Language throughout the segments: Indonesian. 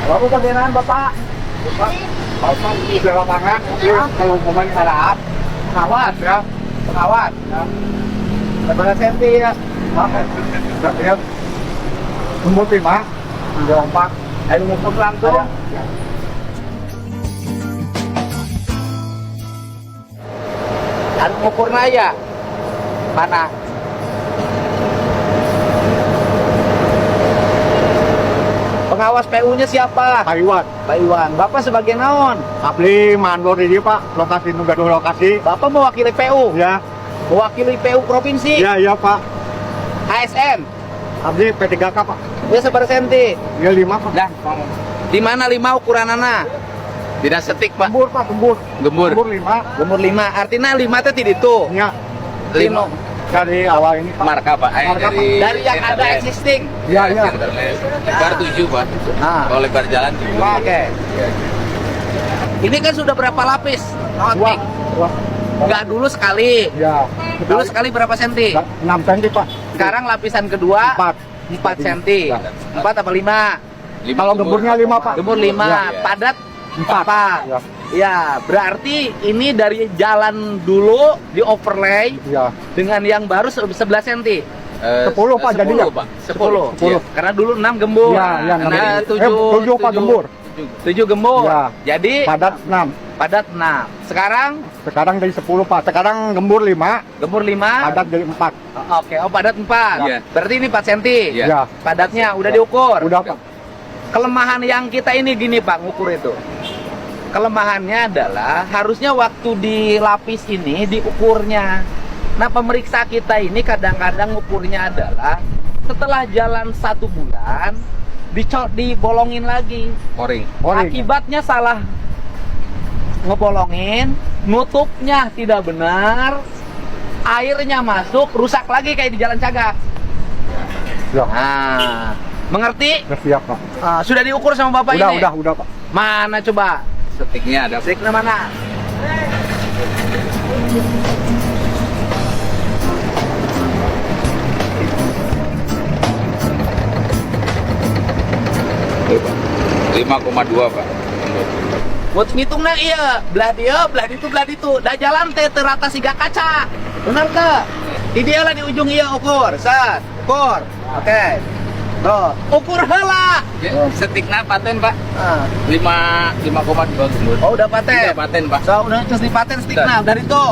Bapak bagian Bapak. Bapak, Bapak di lapangan, kalau momen saat pengawas ya, pengawas. Ya. Berapa senti ya? Ya. Umur 5, 24. Ayo ngumpul langsung. Anu ngukurna ya? Mana? Pengawas PU-nya siapa? Pak Iwan. Pak Iwan. Bapak sebagai naon? Abdi mandor ini Pak, lokasi nu gaduh lokasi. Bapak mewakili PU? Ya, Mewakili PU provinsi? ya Pak. ASN? Abdi P3K Pak. Ya seberapa senti? Ya 5 Pak. Dah. Di mana 5 ukuranana? Tidak setik Pak. Gembur Pak, gembur. Gembur. Gembur 5. Gembur 5. Artinya 5 itu tidak itu. Ya, Lino. dari awal ini Pak. Marka Pak, Marka, Pak. Dari yang ada existing. Ya, ya. Lebar 7 Pak. Nah. Kalau lebar jalan 7. Oke. Ini kan sudah berapa lapis? Dua. Dua. Enggak dulu sekali. Ya. Dulu sekali berapa senti? 6 cm Pak. Sekarang lapisan kedua 4 senti. 4 apa 5? Kalau gemburnya 5 Pak. Gembur 5, Ya. padat 4. Ya. Ya, berarti ini dari jalan dulu di overlay Ya. dengan yang baru 11 cm. 10 Pak jadinya. Pak. 10. 10. Karena dulu 6 gembur. Ya, ya, Nah, 7 Pak gembur. 7 gembur. Ya. Jadi Padat 6. padat 6. Sekarang Sekarang jadi 10 Pak. Sekarang gembur 5, gembur 5. padat jadi 4. Oke, oh padat 4. Iya. Berarti ini 4 cm. Iya. Ya. Padatnya udah diukur. Udah Pak. Kelemahan yang kita ini gini Pak, ngukur itu. Kelemahannya adalah harusnya waktu di lapis ini diukurnya. Nah, pemeriksa kita ini kadang-kadang ngukurnya adalah setelah jalan 1 bulan dibolongin lagi. Moring. Moring. Akibatnya salah ngebolongin, nutupnya tidak benar, airnya masuk, rusak lagi kayak di jalan Cagak. Ya. Nah, mengerti? Udah siap Pak. Sudah diukur sama Bapak ini? Udah Pak. Mana coba? Setiknya ada. Stiknya mana? Tuh, Pak. 5,2 Pak. Buat ngitungnya iya, belah dia, belah itu, belah itu. Dah jalan teh terata siga kaca. Benar ke? Idealnya di ujung iya ukur, set, ukur. Oke. Tuh, ukur heula. Ya, setiknya paten Pak. Ah. 5,2 gembur. Oh, udah paten. Udah paten Pak. So, udah terus di paten stiknya dari itu.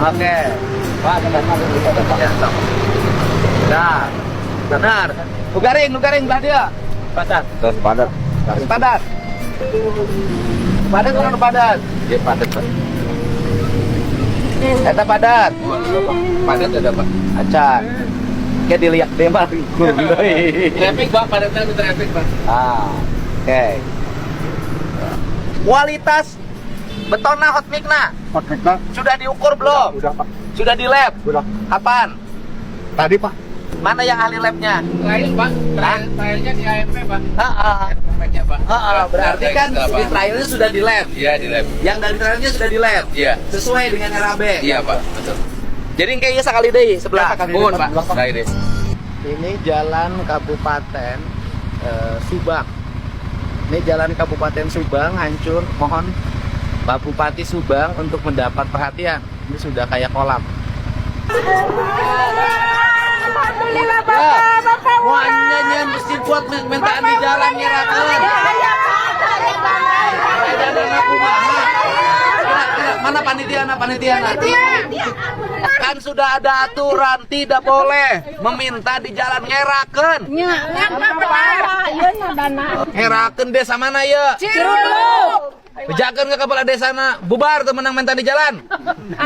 Oke. Pak, ada Ya, so. Dah. Benar. Lu garing belah dia. Padat. Terus padat. Padat. Padat kurang padat. Ya padat Pak. Eta padat. Padat ada Pak. Acan. Kayak dilihat deh mah. Traffic Pak, padatnya itu traffic Pak. Oke. Kualitas betonnya hot mix-na Hot mix Pak. sudah diukur belum? Udah Pak. Sudah di lab? Udah. Kapan? Tadi Pak. Mana yang ahli labnya? Trial Pak. Trialnya di AMP Pak. Heeh. Speknya Pak. Berarti kan di trialnya sudah di lab. Iya di lab. Yang dari trialnya sudah di lab. Iya. Sesuai dengan RAB. Iya Pak. Betul. Jadi kayaknya sekali deh sebelah kan. Mohon Pak. Nah ini. Ini jalan Kabupaten Subang. Ini jalan Kabupaten Subang hancur. Mohon Pak Bupati Subang untuk mendapat perhatian. Ini sudah kayak kolam. Alhamdulillah Bapak Wah, nyanyian mesti buat mentaan di jalan nyerakan. Mana panitia? Kan sudah ada aturan tidak boleh meminta di jalan ngeraken. Ngeraken desa mana ya? Ciruluk. Bejakan ke kepala desa na bubar tuh menang mentan di jalan.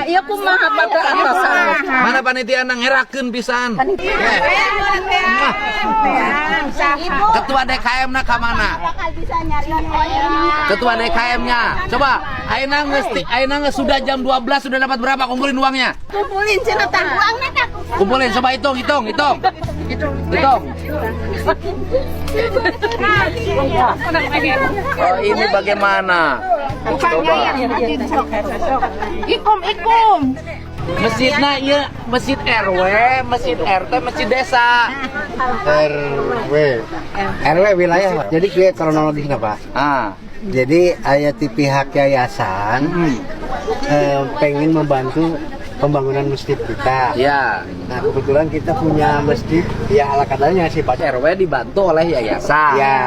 Iya kumaha pada atasan. Mana panitia na ngeraken pisan. Ketua DKM na ka mana? Ketua DKM-nya. Coba, ayeuna geus sudah jam 12 sudah dapat berapa? Kumpulin uangnya. Kumpulin cenah uangna dah. Kumpulin, coba hitung. Hitung. Oh, ini bagaimana? Coba. Ikum. Masjidnya iya, masjid RW, masjid RT, masjid desa. RW. RW wilayah, Pak. Jadi kayak kronologisnya, Pak. Ah, Jadi ayat di pihak yayasan pengen membantu pembangunan masjid kita. ya. Nah kebetulan kita punya masjid ya ala kadarnya sih Pak. RW dibantu oleh yayasan. Ya.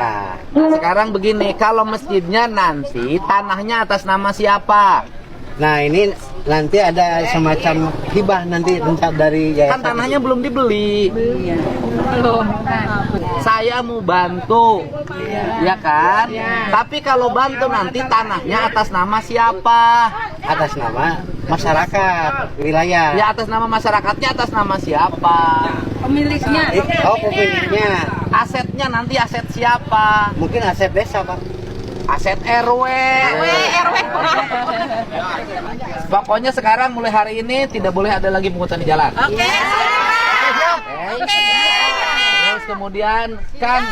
Nah, sekarang begini, kalau masjidnya nanti tanahnya atas nama siapa? Nah ini nanti ada semacam hibah nanti rencana dari yayasan. Kan tanahnya belum dibeli. Saya mau bantu, ya kan? Tapi kalau bantu nanti tanahnya atas nama siapa? Atas nama masyarakat wilayah. Ya atas nama masyarakatnya, atas nama siapa? Pemiliknya. Oh pemiliknya. Asetnya nanti aset siapa? Mungkin aset desa Pak. Aset RW. Pokoknya sekarang mulai hari ini tidak boleh ada lagi pungutan di jalan. Oke. Oke. Terus kemudian kan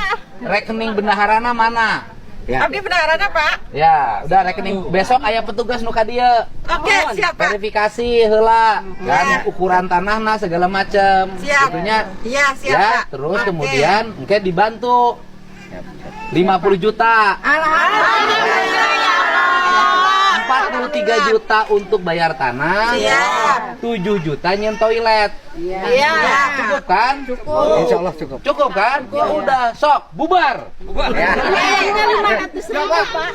rekening bendaharana mana? Ya. Abdi bendaharana, Pak. Ya, udah rekening besok aya petugas nu ka dieu. Oke, siap, Pak. Verifikasi heula kan ukuran tanahna segala macam. Siap. Itunya Iya, siap, ya, Pak. terus Oke. kemudian mungkin dibantu 50 juta. Alhamdulillah ya Allah. 43 juta untuk bayar tanah. Siap. 7 juta nyen toilet. Iya. Cukup kan? Insya Allah cukup. Cukup kan? Ya udah, sok bubar. Ya.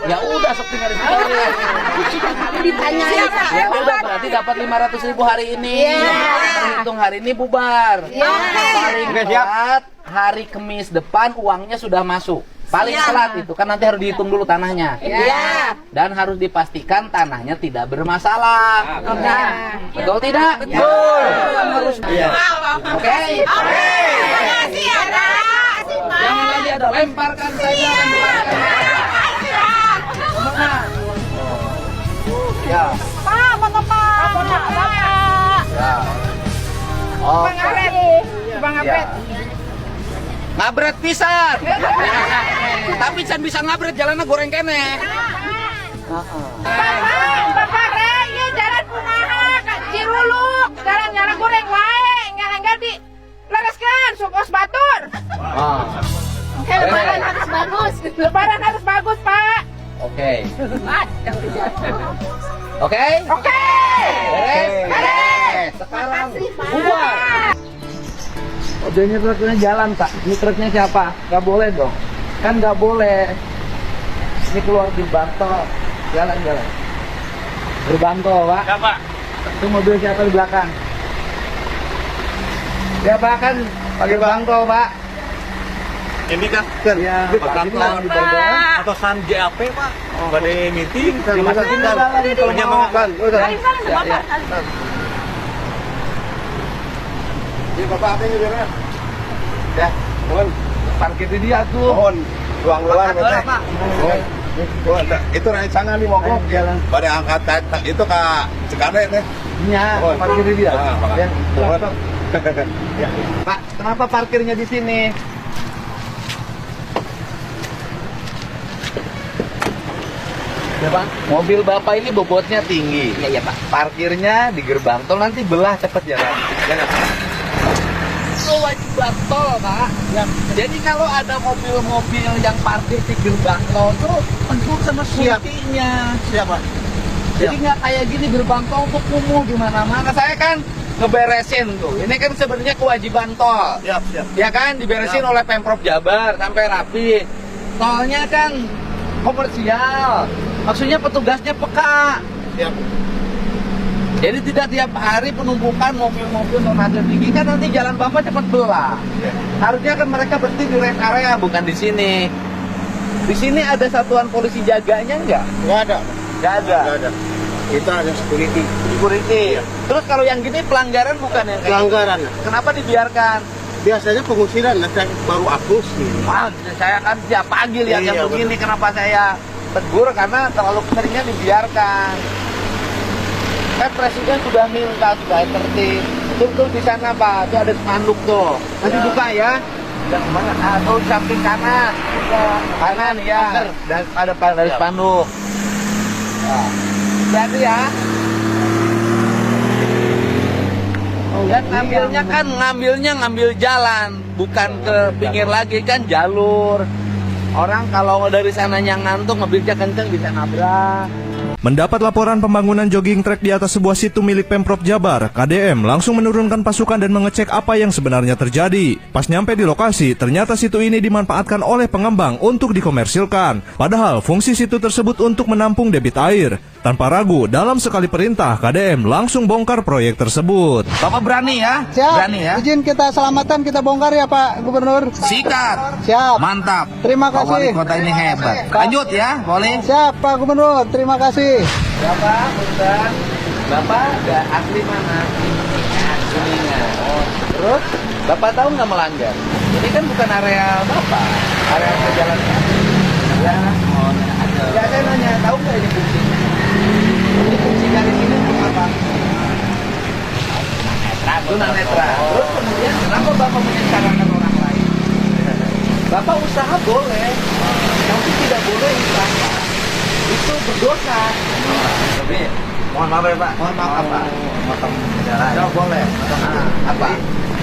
Ya udah sok tinggal di situ. Ditanya Ya udah berarti dapat 500.000 hari ini. Terhitung hari ini bubar. Paling telat hari Kamis depan uangnya sudah masuk. Paling telat itu kan nanti harus dihitung dulu tanahnya. Iya. Dan harus dipastikan tanahnya tidak bermasalah. Betul tidak? Betul. Harus. Oke. Makasih ya, Nak. Jangan lagi ada lemparkan saja. Ya. Pak, foto Pak. Ya. Bang Abed. Bang Abed. Ngabret pisan. Tapi can bisa ngabret jalannya goreng kene. Bapak Rey, ieu jalan kumaha ka Ciruluk, jalan goreng wae, enggak di lereskeun sukos batur. Lebaran harus bagus. Lebaran harus bagus, Pak. Oke. Oke? Oke. Beres. Sekarang bubar. Udah ini truknya jalan, Pak. Ini truknya siapa? Gak boleh dong. Kan gak boleh. Ini keluar gerbang tol. Jalan. Gerbang tol, Pak. Ya, Pak. Itu mobil siapa di belakang? Ya, Pak, kan gerbang tol, Pak. Ini kan Ya, kantor di Bogor. atau san JAP, Pak. Pada meeting. Dimasukin ke dalam kalau Punya mau. makan. Ya. Ini Bapak apa ini beres? Ya, mohon parkir di dia tuh. Mohon ruang luar Pak. Pak. Mohon. Itu rancangan nih mogok. Jalan. Pada angkat itu ke Cikadet nih. Ya, Mohon. parkir di dia. Ah, Pak. Ya. Mohon. Ya. Pak, kenapa parkirnya di sini? Ya, Pak. Mobil Bapak ini bobotnya tinggi. Iya, Pak. Parkirnya di gerbang tol nanti belah cepet jalan. Ya, nggak, Pak? Itu wajib tol, Pak. Ya. Jadi kalau ada mobil-mobil yang parkir di gerbang tol itu penuh sama security-nya. Siapa? Jadi nggak kayak gini gerbang tol untuk kumuh di mana-mana. Saya kan ngeberesin tuh. Ini kan sebenarnya kewajiban tol. Siap. Ya kan diberesin oleh Pemprov Jabar sampai rapi. Tolnya kan komersial. Maksudnya petugasnya peka. Siap. Jadi tidak tiap hari penumpukan mobil-mobil tonase tinggi kan nanti jalan Bapak cepat belah. Harusnya kan mereka berhenti di rest area bukan di sini. Di sini ada satuan polisi jaganya nggak? Nggak ada. Nggak ada. Nggak ada. Kita ada security. Security. Terus kalau yang gini pelanggaran bukan yang kayak Pelanggaran. Kenapa dibiarkan? Biasanya pengusiran, nanti baru hapus gitu. Wah, saya kan tiap pagi lihat Iya, yang begini. Kenapa saya tegur? Karena terlalu seringnya dibiarkan. Kan presiden sudah minta supaya tertib. Tuh di sana Pak, itu ada spanduk tuh. Nanti buka ya. Dan mana? Atau samping kanan. Kanan ya. Dan ada spanduk. Nah, jadi ya. Dan ngambilnya kan ngambil jalan. bukan ke pinggir lagi, kan jalur. Orang kalau dari sananya ngantuk, ngebirnya kenceng bisa nabrak. Mendapat laporan pembangunan jogging track di atas sebuah situ milik Pemprov Jabar, KDM langsung menurunkan pasukan dan mengecek apa yang sebenarnya terjadi. Pas nyampe di lokasi, ternyata situ ini dimanfaatkan oleh pengembang untuk dikomersilkan. Padahal fungsi situ tersebut untuk menampung debit air. Tanpa ragu, dalam sekali perintah, KDM langsung bongkar proyek tersebut. Bapak berani ya? Siap. Berani ya? Izin kita selamatan kita bongkar ya Pak Gubernur. Sikat. Siap. Mantap. Terima Pak Wali kasih. Kota ini hebat. Lanjut ya, boleh? Siap Pak Gubernur. Terima kasih. Bapak, Ustaz. Bapak nggak asli mana? Kuningan. Oh, terus Bapak tahu nggak melanggar? Ini kan bukan area Bapak, area pejalan kaki. Ya, oh, ada. Ya, saya nanya, tahu nggak ini fungsinya? Ini fungsi garis ini untuk apa? Tunanetra. Terus kemudian kenapa Bapak menyesalahkan orang lain? Bapak usaha boleh, tapi tidak boleh usaha. Itu berdosa. Tapi mohon maaf ya Pak. Mohon maaf apa? Motong jalan. Tidak boleh. Apa?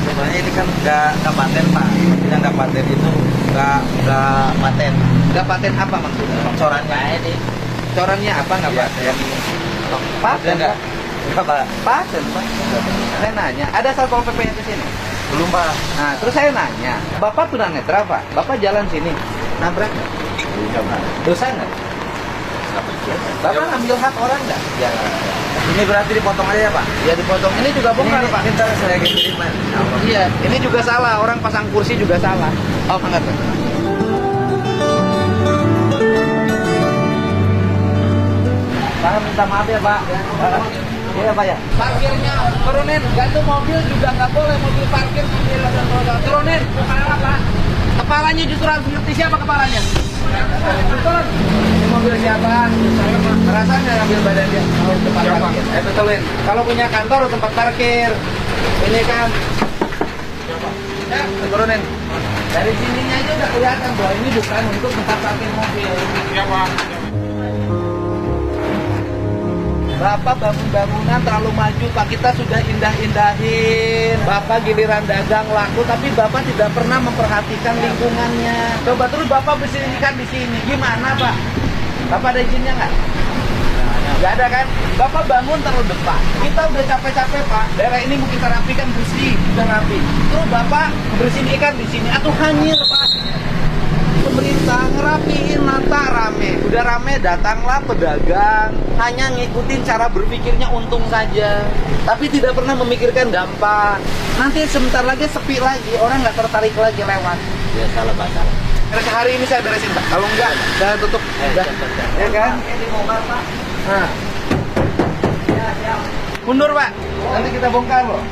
Sebenarnya ini kan nggak paten Pak. Yang nggak paten itu nggak paten. Nggak paten apa maksudnya? Corannya ini. Corannya apa nggak Iya, paten? yang Paten nggak? Nggak Pak. Paten Pak. Saya nanya, ada satpol PP yang ke sini? Belum Pak. Nah, terus saya nanya, Bapak tunanetra Pak? Bapak jalan sini, nabrak nggak? Iya Pak. Dosa nggak? Bapak ngambil hak orang nggak? Ya. Ini berarti dipotong aja ya Pak. Ya dipotong. Ini juga bongkar Pak. Ini ntar saya kirim Pak. Iya, ini juga salah. Orang pasang kursi juga salah. Oh, angkat Pak. Pak minta maaf ya Pak. Iya Pak ya. Parkirnya turunin, gantung mobil juga nggak boleh, mobil parkir turunin. Kepala Pak, kepalanya justru harus ngerti siapa kepalanya. Turun. Ini mobil siapa? Merasa nggak ngambil badan dia? Kalau tempat parkir. Betulin. Kalau punya kantor tempat parkir, ini kan. Ya, turunin. Dari sininya aja udah kelihatan bahwa ini bukan untuk tempat parkir mobil. Iya Pak. Bapak bangun bangunan terlalu maju Pak, kita sudah indah-indahin. Bapak giliran dagang laku, tapi Bapak tidak pernah memperhatikan lingkungannya. Coba terus Bapak bersihkan di sini, gimana Pak? Bapak ada izinnya nggak? Nggak ada kan? Bapak bangun terlalu depan. Kita udah capek-capek Pak, daerah ini mau kita rapikan bersih, udah rapi. Terus Bapak bersihin ikan di sini, atau hanyir Pak. Pemerintah ngerapiin nata rame, udah rame datanglah pedagang, hanya ngikutin cara berpikirnya untung saja, tapi tidak pernah memikirkan dampak. Nanti sebentar lagi sepi lagi, orang nggak tertarik lagi lewat. Ya salah Pak, salah. Karena hari ini saya beresin Pak, kalau enggak saya tutup. Ya kan? Ini bongkar Pak. Nah. Mundur Pak, nanti kita bongkar loh.